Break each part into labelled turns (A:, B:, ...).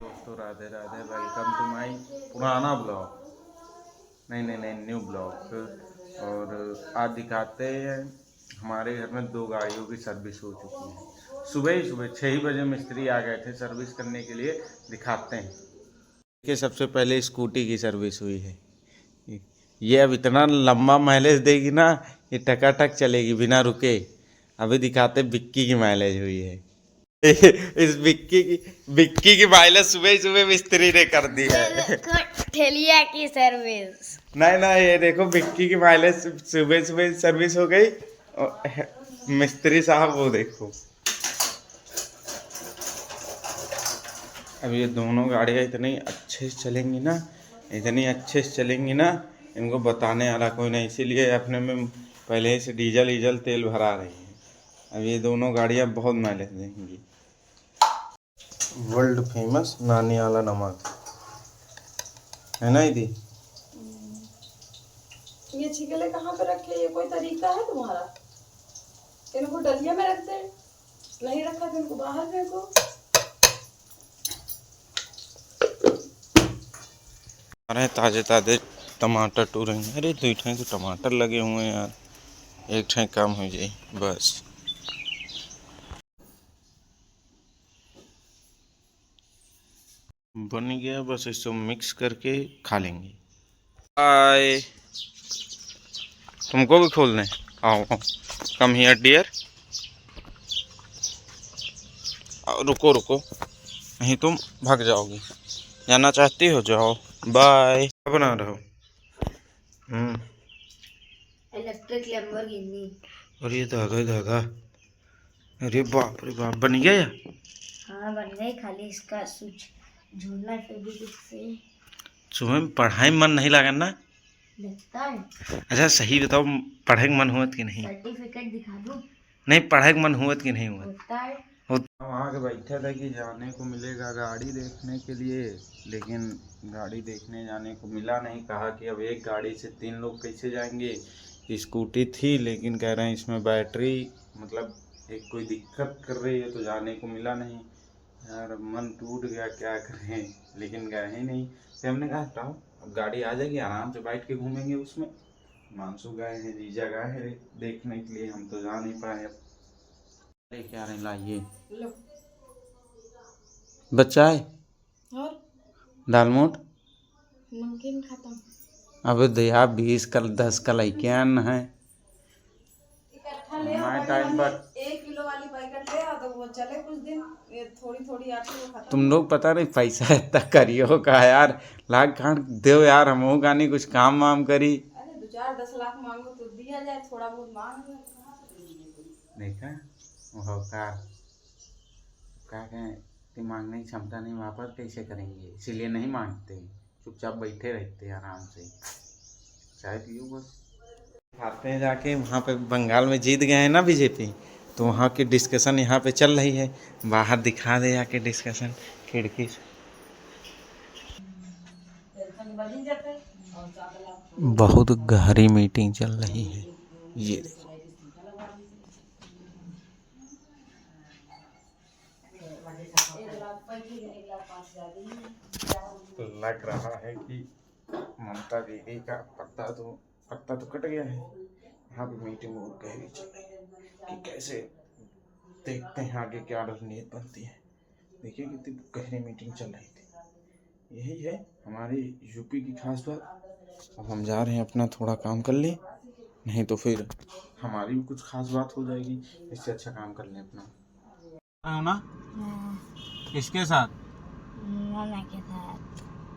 A: दोस्तों Radhe Radhe, welcome to my पुराना blog, नहीं न्यू ब्लॉग। और आज दिखाते हैं हमारे घर में 2 गाड़ियों की सर्विस हो चुकी है। सुबह ही सुबह 6 ही बजे मिस्त्री आ गए थे सर्विस करने के लिए। दिखाते हैं कि सबसे पहले स्कूटी की सर्विस हुई है। ये अब इतना लंबा माइलेज देगी ना, ये टकाटक चलेगी बिना रुके। अभी दिखाते बिक्की की माइलेज हुई है। इस बिक्की की माइलेज सुबह ही सुबह मिस्त्री ने कर दी है।
B: ठेलिया की सर्विस।
A: नहीं ये देखो बिक्की की माइलेज सुबह सुबह सर्विस हो गई। और मिस्त्री साहब वो देखो। अब ये दोनों गाड़ियाँ इतनी अच्छे से चलेंगी ना, इतनी अच्छे से चलेंगी ना, इनको बताने वाला कोई नहीं। इसीलिए अपने में पहले से डीजल तेल भरा रही है। अब ये दोनों गाड़ियाँ बहुत माइलेज देंगी। वर्ल्ड फेमस नानी वाला नमक है ना दीदी।
C: ये छिकले कहाँ पे रखे? ये कोई तरीका है तुम्हारा? इनको डलिया में रख दे, नहीं रखा तो इनको बाहर फेंको।
A: अरे ताजे टमाटर टूरेंगे। अरे 2 ठे तो टमाटर लगे हुए हैं यार, 1 ठे कम हो जाए बस। बन गया, बस इसको मिक्स करके खा लेंगे। हाय, तुमको भी खोलने आओ, कम हियर डियर। रुको नहीं तुम भाग जाओगी। जाना चाहती हो जाओ, बाय। क्या बना रहे हो?
B: Electric Lamborghini.
A: और ये धागा। अरे बाप रे बाप, बन गया या?
B: हाँ बन गई, खाली इसका स्विच झूलना फेविक्विक से।
A: सुबह में पढ़ाई में मन नहीं लगा ना?
B: लगता है।
A: अच्छा सही बताओ, पढ़ाई का मन हुआ कि नहीं?
B: सर्टिफिकेट दिखा दूँ?
A: नहीं, पढ़ाई का मन हुआ कि नहीं हुआ?
B: होता है।
A: वहाँ के बैठा था कि जाने को मिलेगा गाड़ी देखने के लिए, लेकिन गाड़ी देखने जाने को मिला नहीं। कहा कि अब एक गाड़ी से 3 लोग कैसे जाएंगे। स्कूटी थी लेकिन कह रहे हैं इसमें बैटरी मतलब एक कोई दिक्कत कर रही है, तो जाने को मिला नहीं। यार मन टूट गया, क्या करें, लेकिन गए ही नहीं। फिर हमने कहा हटाओ, अब गाड़ी आ जाएगी, आराम से बैठ के घूमेंगे उसमें। मानसू गए हैं, जीजा गए हैं देखने के लिए, हम तो जा नहीं पाए। अब लेके आ रहे हैं, लाइए बच्चा है
C: और
A: दालमोट।
C: नमकीन खत्म।
A: अब दया 20 का 10 का लैकियान है।
C: इकट्ठा ले आओ,
A: टाइम पर
C: 1 किलो वाली पैकेट ले आओ तो वो चले कुछ दिन। ये थोड़ी आती वो खत्म।
A: तुम लोग पता नहीं पैसा इतना करियो का यार, लाख खान दो यार, हम गानी कुछ काम वाम करी।
C: अरे 2-4-10 लाख मांगो तो दिया जाए, थोड़ा बहुत मांग लो।
A: देखा वो क्या कहें कि मांगने की क्षमता नहीं, वापस कैसे करेंगे, इसीलिए नहीं मांगते, चुपचाप बैठे रहते आराम से, चाय पियो बस। खाते हैं जाके वहाँ पे बंगाल में जीत गए हैं ना बीजेपी, तो वहाँ की डिस्कशन यहाँ पे चल रही है। बाहर दिखा दे जाके डिस्कशन खिड़की से। बहुत गहरी मीटिंग चल रही है, ये देखो। लग रहा है कि ममता दीदी का पत्ता तो कट गया है। यहाँ पे मीटिंग बहुत गहरी चल रही है कि कैसे देखते हैं आगे क्या रणनीति बनती है। देखिए कितनी गहरी मीटिंग चल रही थी। यही है हमारी यूपी की खास बात। अब हम जा रहे हैं अपना थोड़ा काम कर ले, नहीं तो फिर हमारी भी कुछ खास बात हो जाएगी। इससे अच्छा काम कर लें अपना ना। इसके साथ
B: के साथ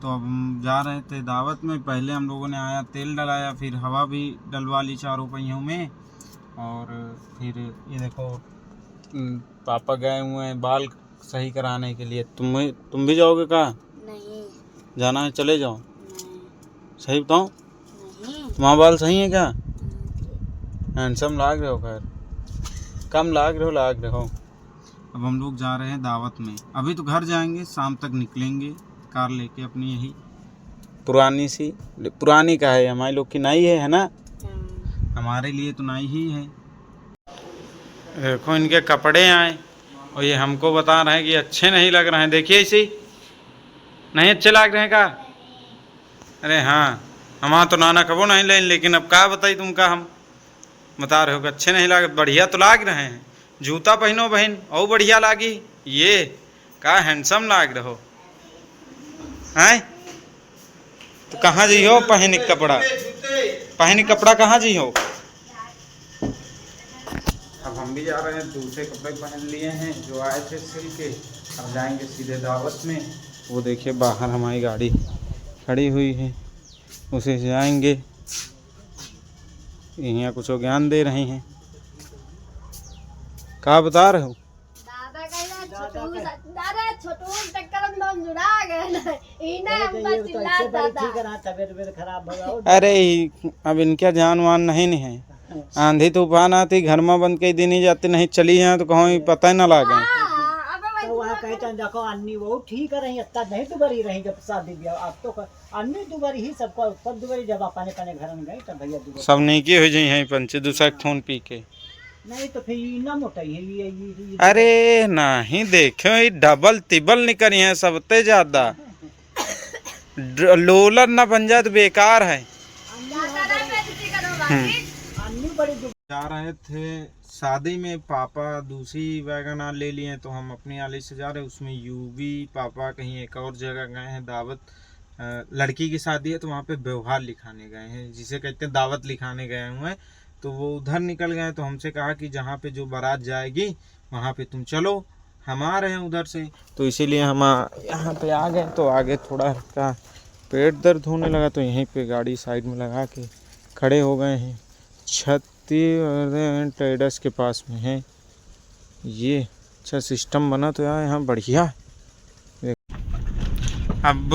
A: तो अब हम जा रहे थे दावत में। पहले हम लोगों ने आया तेल डलाया, फिर हवा भी डलवा ली चारों पहियों में, और फिर ये देखो पापा गए हुए हैं बाल सही कराने के लिए। तुम भी जाओगे? कहाँ
B: नहीं
A: जाना है? चले जाओ।
B: नहीं
A: सही बताओ,
B: नहीं।
A: तुम्हारा बाल सही है क्या? हैंडसम लाग रहे हो, खैर कम लाग रहे हो। अब हम लोग जा रहे हैं दावत में। अभी तो घर जाएंगे, शाम तक निकलेंगे कार लेके अपनी। यही पुरानी का है, हमारे लोग की नई है ना? हमारे लिए तो नई ही है। देखो इनके कपड़े आए और ये हमको बता रहे हैं कि अच्छे नहीं लग रहे हैं। देखिए इसी नहीं अच्छे लाग रहे का? अरे हाँ, हमारा तो नाना कबो नहीं लें, लेकिन अब क्या बताई तुमका, हम बता रहे हो कि अच्छे नहीं लाग, बढ़िया तो लाग रहे हैं। जूता पहनो बहन, और बढ़िया लागी। ये का हैंडसम लाग रहो हैं। तो कहाँ जी हो पहन कपड़ा, पहन कपड़ा कहाँ जी हो? अब हम भी जा रहे हैं, दूसरे कपड़े पहन लिए हैं जो आए थे सिल के। अब जाएंगे सीधे दावत में। वो देखिए बाहर हमारी गाड़ी खड़ी हुई है, उसे जाएंगे। यहाँ कुछ ज्ञान दे रहे हैं, क्या बता रहे हो? अरे अब इनका जान वान नहीं है, आंधी तूफान आती घर में बंद कई दिन ही जाते, नहीं चली हैं तो कहीं पता ही ना लगे।
D: तो वह कहते देखो अन्नी वो ठीक रही, अत्ता नहीं दुबरी रही जब शादी ब्याह। अब तो अन्नी दुबरी ही सबको सब दुबरी, जब अपने अपने घर में गए तब भैया दुबरी
A: सब नहीं की हो जाए यहीं पंचे दूसरा खून पी के।
D: नहीं तो फिर ना मोटाई है ये।
A: अरे नहीं देखो ये डबल तिबल निकली है सबसे ज्यादा। लोलर ना बन जाए तो बेकार है।
D: अन्नी बड़ी
A: जा रहे थे शादी में, पापा दूसरी वैगनार ले लिए तो हम अपनी आली से जा रहे हैं। उसमें यूवी पापा कहीं एक और जगह गए हैं, दावत लड़की की शादी है तो वहाँ पे व्यवहार लिखाने गए हैं, जिसे कहते हैं दावत लिखाने गए हुए हैं। तो वो उधर निकल गए तो हमसे कहा कि जहाँ पे जो बारात जाएगी वहाँ पे तुम चलो, हम आ रहे हैं उधर से। तो इसीलिए हम यहाँ पे आ गए। तो आगे थोड़ा हल्का पेट दर्द होने लगा तो यहीं पे गाड़ी साइड में लगा के खड़े हो गए हैं। छत्तीसगढ़ ट्रेडर्स के पास में है ये। अच्छा सिस्टम बना तो यार यहाँ बढ़िया। अब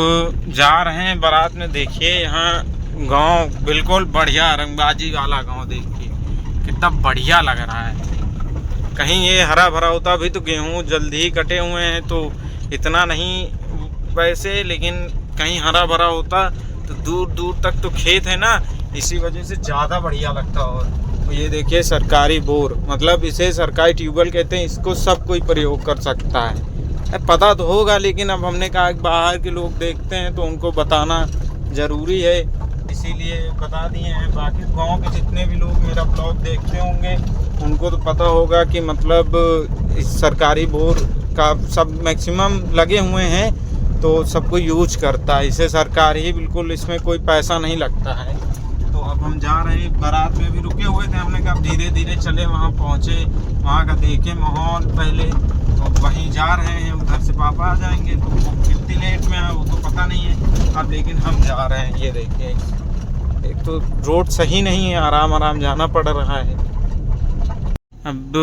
A: जा रहे हैं बारात में। देखिए यहाँ गांव बिल्कुल बढ़िया, रंगबाजी वाला गांव। देखिए कितना बढ़िया लग रहा है। कहीं ये हरा भरा होता, अभी तो गेहूं जल्दी ही कटे हुए हैं तो इतना नहीं वैसे, लेकिन कहीं हरा भरा होता तो दूर दूर तक तो खेत है ना, इसी वजह से ज़्यादा बढ़िया लगता। और ये देखिए सरकारी बोर, मतलब इसे सरकारी ट्यूबवेल कहते हैं, इसको सब कोई प्रयोग कर सकता है। पता तो होगा लेकिन अब हमने कहा कि बाहर के लोग देखते हैं तो उनको बताना ज़रूरी है, इसीलिए बता दिए हैं। बाकी गांव के जितने भी लोग मेरा ब्लॉग देखते होंगे उनको तो पता होगा कि मतलब इस सरकारी बोर का सब मैक्सिमम लगे हुए हैं तो सबको यूज करता है इसे सरकार ही, बिल्कुल इसमें कोई पैसा नहीं लगता है। तो अब हम जा रहे हैं, बारात में भी रुके हुए थे, हमने कहा धीरे धीरे चले, वहाँ पहुँचे, वहाँ का देखे माहौल पहले, तो वहीं जा रहे हैं। उधर से पापा आ जाएंगे तो वो कितनी लेट में है वो तो पता नहीं है अब, लेकिन हम जा रहे हैं। ये देखिए एक तो रोड सही नहीं है, आराम आराम जाना पड़ रहा है। अब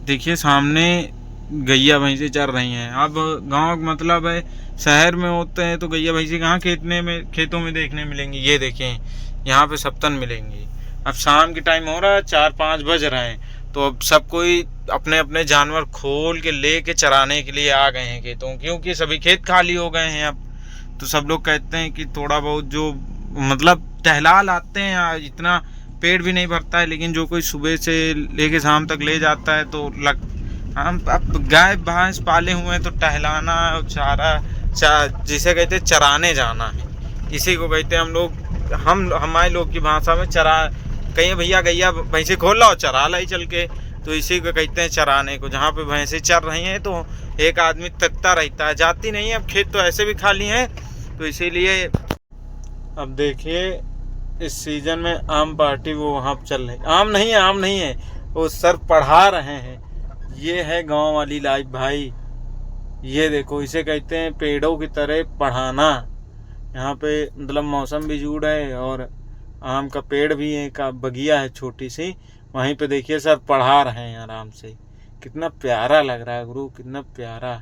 A: देखिए सामने गैया भैंसे चर रही हैं। अब गांव मतलब है, शहर में होते हैं तो गैया भैंसे कहाँ खेतों में देखने मिलेंगी। ये देखें यहाँ पे सबतन मिलेंगी। अब शाम के टाइम हो रहा है, 4-5 बज रहे हैं, तो अब सब कोई अपने अपने जानवर खोल के लेके चराने के लिए आ गए हैं खेतों, क्योंकि सभी खेत खाली हो गए हैं। अब तो सब लोग कहते हैं कि थोड़ा बहुत जो मतलब टहला लाते हैं, इतना पेट भी नहीं भरता है, लेकिन जो कोई सुबह से लेके शाम तक ले जाता है तो हम अब गाय भैंस पाले हुए हैं तो टहलाना, चारा जिसे कहते हैं चराने जाना है, इसी को कहते हैं हम लोग, हमारे लोग की भाषा में चरा। कहीं भैया गैया भैंसे खोल लाओ चरा लाई चल के, तो इसी को कहते हैं चराने को। जहाँ पे भैंसे चर रही हैं तो एक आदमी तकता रहता है, जाती नहीं है। अब खेत तो ऐसे भी खाली हैं तो इसीलिए। अब देखिए इस सीजन में आम पार्टी वो वहाँ चल रही, आम नहीं है वो सर पढ़ा रहे हैं। ये है गांव वाली लाइफ भाई। ये देखो इसे कहते हैं पेड़ों की तरह पढ़ाना। यहाँ पे मतलब मौसम भी जुड़ है और आम का पेड़ भी है, का बगिया है छोटी सी, वहीं पे देखिए सर पढ़ा रहे हैं आराम से। कितना प्यारा लग रहा है गुरु, कितना प्यारा।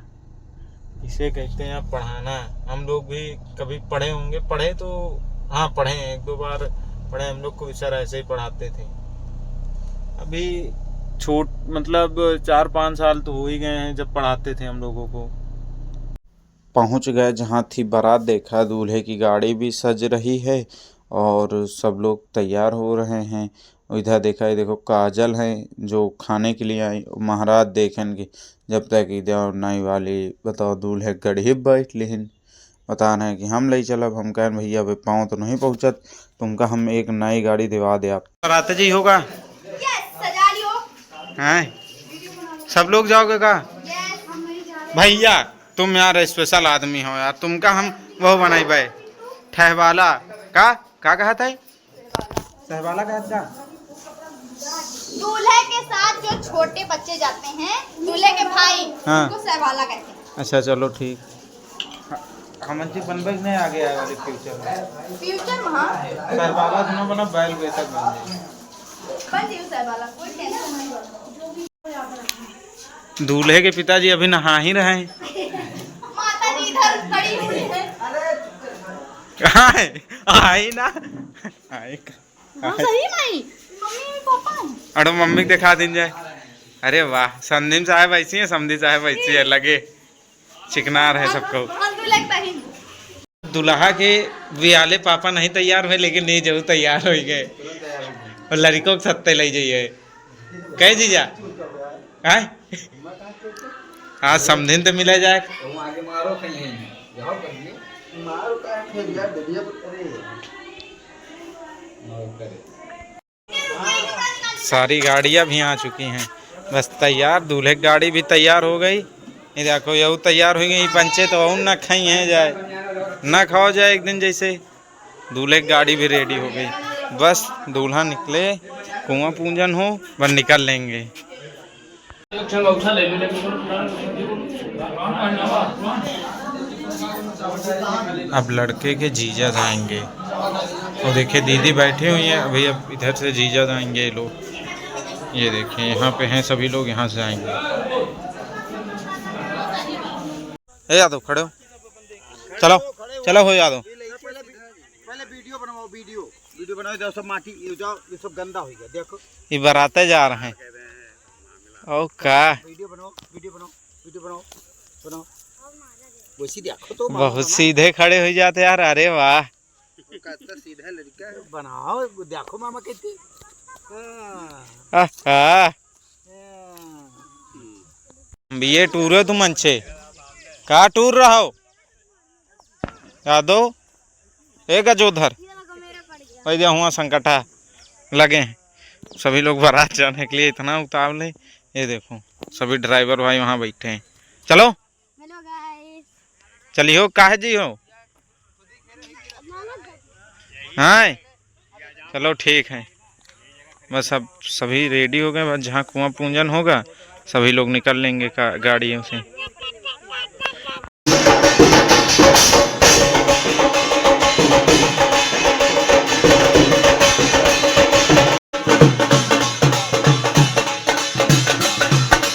A: इसे कहते हैं पढ़ाना। हम लोग भी कभी पढ़े होंगे, पढ़े तो हाँ पढ़े हैं, 1-2 बार पढ़े। हम लोग को सर ऐसे ही पढ़ाते थे। अभी मतलब 4-5 साल तो हो ही गए हैं जब पढ़ाते थे हम लोगों को। पहुंच गए जहां थी बारात। देखा दूल्हे की गाड़ी भी सज रही है और सब लोग तैयार हो रहे हैं। इधर देखा है, देखो काजल हैं जो खाने के लिए आई। महाराज देखें कि जब तक इधर नई वाली बताओ दूल्हे गढ़ी बैठ लिहिन बता रहे हैं कि हम ले चलब। हम कहें भैया अभी पाँव तो नहीं पहुँचत, तुमका हम एक नई गाड़ी दिवा दे आप। रात जी होगा हैं, सब लोग जाओगे का? भैया तुम यार स्पेशल आदमी हो यार, तुमका हम वो बनाई भाई ठहवाला का कहा था? ठहवाला का था।
E: दूल्हे के साथ जो छोटे बच्चे जाते हैं, दूल्हे के भाई,
A: हाँ।
E: उनको सहवाला कहते हैं।
A: अच्छा चलो ठीक। हम जी बनबे नहीं आ गया वाले फ्यूचर में।
E: फ्यूचर में हाँ।
A: सहवाला सुनो बना बैल बेतक बन
E: जाए सहवाला, कोई टेंशन नहीं।
A: दूल्हे के पिताजी अभी नहा ही रहे हैं।
E: माता जी इधर खड़ी हुई है।
A: कहाँ है? आई ना आई
E: सही नहीं मम्मी पापा।
A: अरे मम्मी को दिखा दिन जाए। अरे वाह, संदीप साहब ऐसी है, समधी साहब ऐसी है, लगे चिकनार है सबको। दुल्हा के बियाले पापा नहीं तैयार हुए, लेकिन नहीं जरूर तैयार हो गए और लड़कों के सत्ते ले जाइए कह जीजा है। आज समधिन तो मिला जाए। सारी गाड़ियां भी आ चुकी हैं, बस तैयार। दूल्हे की गाड़ी भी तैयार हो गई। ये देखो यू तैयार हो गई। पंचे तो और ना खाई है जाए, ना खाओ जाए एक दिन जैसे। दूल्हे की गाड़ी भी रेडी हो गई, बस दूल्हा निकले, कुआं पूजन हो, बस निकल लेंगे। अब लड़के के जीजा जाएंगे और देखिए दीदी बैठी हुई है अभी। अब इधर से जीजा जाएंगे ये लोग। ये देखिए यहाँ पे हैं सभी लोग, यहाँ से जाएंगे। ए यादव खड़े हो, चलो चलो हो यादव।
D: पहले वीडियो बनवाओ, वीडियो बनाओ। इधर सब माटी ये सब गंदा हो गया, देखो
A: ये बराते जा रहे हैं। ओ का
D: वीडियो बनाओ वैसी देखो तो
A: बहुत सीधे खड़े हो जाते यार। अरे वाह,
D: सीधा लड़का बनाओ, देखो मामा कहते।
A: ये टूर है तुम अच्छे कहा टूर रहा हो यादव एक अजोधर वही हुआ संकटा लगे हैं। सभी लोग बारात जाने के लिए इतना उतावले। ये देखो सभी ड्राइवर भाई वहाँ बैठे हैं। चलो चलिए काहे जी हो। हाँ चलो ठीक है, बस अब सभी रेडी हो गए। बस जहाँ कुआं पूजन होगा सभी लोग निकल लेंगे गाड़ियों से।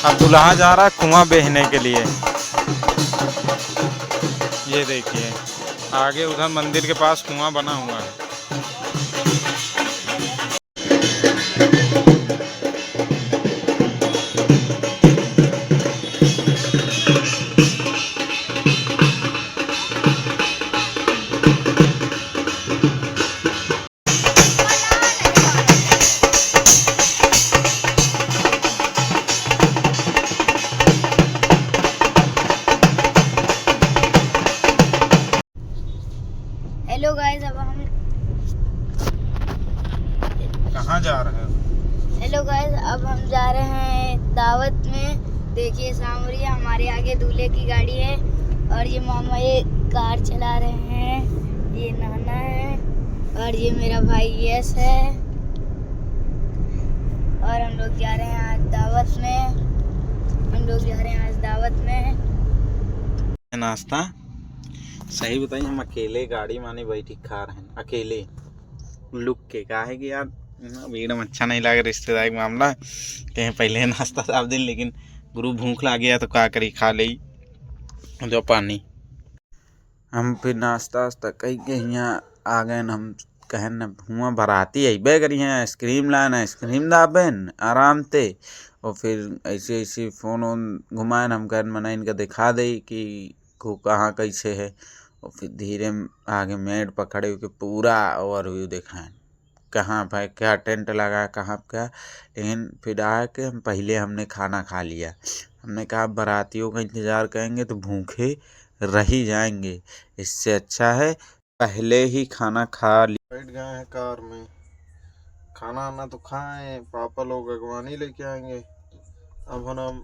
A: अब दुल्हा जा रहा है कुआं बेहने के लिए। ये देखिए आगे उधर मंदिर के पास कुआं बना हुआ है।
B: हेलो गाइस, अब हम
A: कहाँ जा रहे हो?
B: हेलो गाइस, अब हम जा रहे हैं दावत में। देखिए सामने हमारे आगे दूल्हे की गाड़ी है और ये मामा ये कार चला रहे हैं। ये नाना है और ये मेरा भाई यस है और हम लोग जा रहे हैं आज दावत में।
A: नाश्ता सही बताइए, हम अकेले गाड़ी माने बैठी खा रहे हैं अकेले लुक के। का है कि यार भीड़ में अच्छा नहीं लगा रिश्तेदारी का मामला। कहीं पहले नाश्ता साफ दिन, लेकिन गुरु भूख लग गया तो क्या करी, खा ली जो पानी। हम फिर नाश्ता वास्ता कहीं के यहाँ आ गए। हम कहें न हुआ बराती अबे करी हैं, आइसक्रीम लान आइसक्रीम दाबेन आराम से। और फिर ऐसे ऐसे फ़ोन वोन घुमाएन। हम कहें मना इनका दिखा दे कि कहाँ कैसे है। और फिर धीरे आगे मेड पकड़े हुए पूरा ओवरव्यू दिखाएं कहाँ भाई क्या टेंट लगा कहाँ क्या। लेकिन फिर आके हमने खाना खा लिया। हमने कहा बारातियों का इंतज़ार करेंगे तो भूखे रह ही जाएंगे, इससे अच्छा है पहले ही खाना खा लिया। बैठ गए हैं कार में, खाना आना तो खाएं, पापा लोग अगवानी लेके आएंगे। अब हम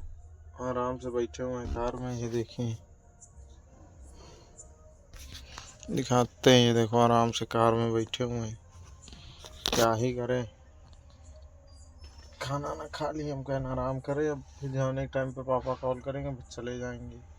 A: आराम से बैठे हुए हैं कार में। ये देखिए दिखाते हैं, ये देखो आराम से कार में बैठे हुए हैं। क्या ही करें, खाना ना खा लिए, हम कहना आराम करें। अब फिर जाने के टाइम पे पापा कॉल करेंगे, फिर चले जाएंगे।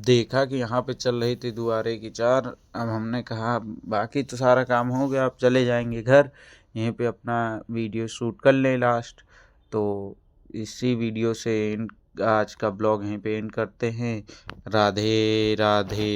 A: देखा कि यहाँ पे चल रही थी दुआरे की चार। अब हमने कहा बाकी तो सारा काम हो गया, अब चले जाएंगे घर, यहीं पे अपना वीडियो शूट कर लें लास्ट। तो इसी वीडियो से आज का ब्लॉग यहीं पे एंड करते हैं। राधे राधे।